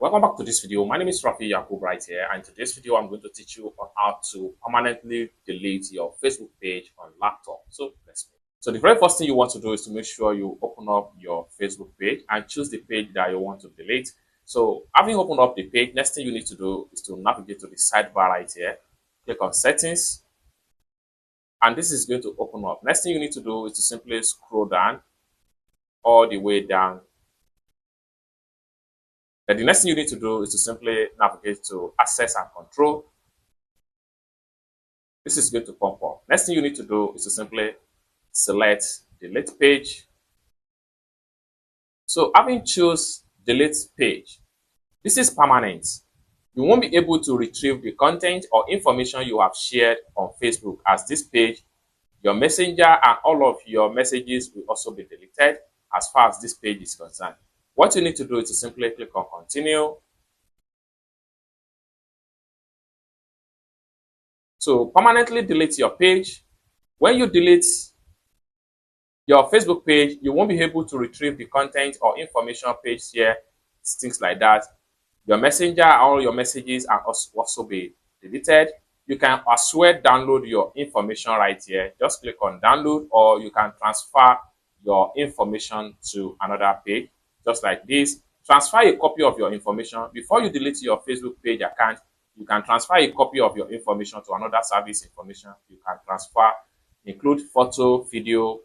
Welcome back to this video. My name is Rafi Yakub right here, and in today's video I'm going to teach you on how to permanently delete your Facebook page on laptop. So let's go. So the very first thing you want to do is to make sure you open up your Facebook page and choose the page that you want to delete. So having opened up the page, next thing you need to do is to navigate to the sidebar right here. Click on settings, and this is going to open up. Next thing you need to do is to simply scroll down all the way down. Then the next thing you need to do is to simply navigate to access and control. This is going to pop up. Next thing you need to do is to simply select delete page. So having choose delete page, this is permanent. You won't be able to retrieve the content or information you have shared on Facebook, as this page, your messenger and all of your messages will also be deleted as far as this page is concerned. What you need to do is to simply click on continue. So permanently delete your page. When you delete your Facebook page, you won't be able to retrieve the content or information page here, things like that. Your messenger, all your messages are also be deleted. You can as well download your information right here. Just click on download, or you can transfer your information to another page, just like this. Transfer a copy of your information. Before you delete your Facebook page account, you can transfer a copy of your information to another service information. You can transfer, include photo, video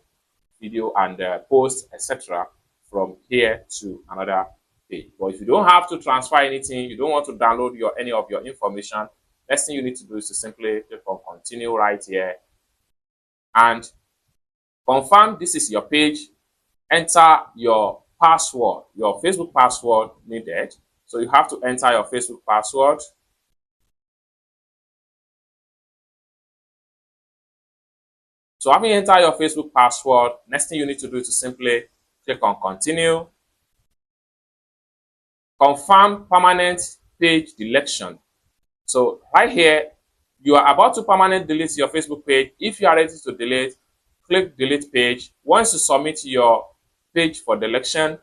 and post, etc. from here to another page. But if you don't have to transfer anything, you don't want to download any of your information, next thing you need to do is to simply click on continue right here and confirm this is your page. Enter your password, your Facebook password needed. So you have to enter your Facebook password. So having entered your Facebook password, next thing you need to do is to simply click on continue. Confirm permanent page deletion. So right here, you are about to permanently delete your Facebook page. If you are ready to delete, click delete page. Once you submit your page for deletion,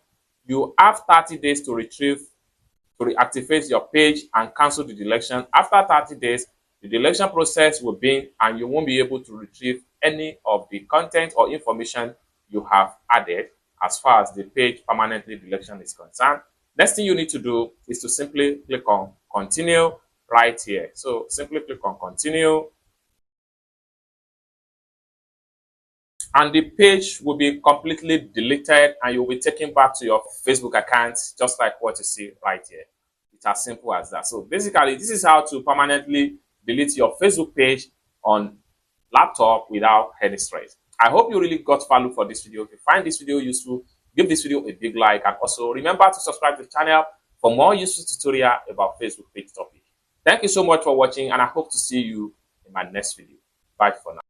you have 30 days to reactivate your page and cancel the deletion. After 30 days, the deletion process will begin and you won't be able to retrieve any of the content or information you have added as far as the page permanently deletion is concerned. Next thing you need to do is to simply click on continue right here. So simply click on continue, and the page will be completely deleted and you'll be taken back to your Facebook account, just like what you see right here. It's as simple as that. So basically, this is how to permanently delete your Facebook page on laptop without any stress. I hope you really got value for this video. If you find this video useful, give this video a big like, and also remember to subscribe to the channel for more useful tutorial about Facebook page topic. Thank you so much for watching, and I hope to see you in my next video. Bye for now.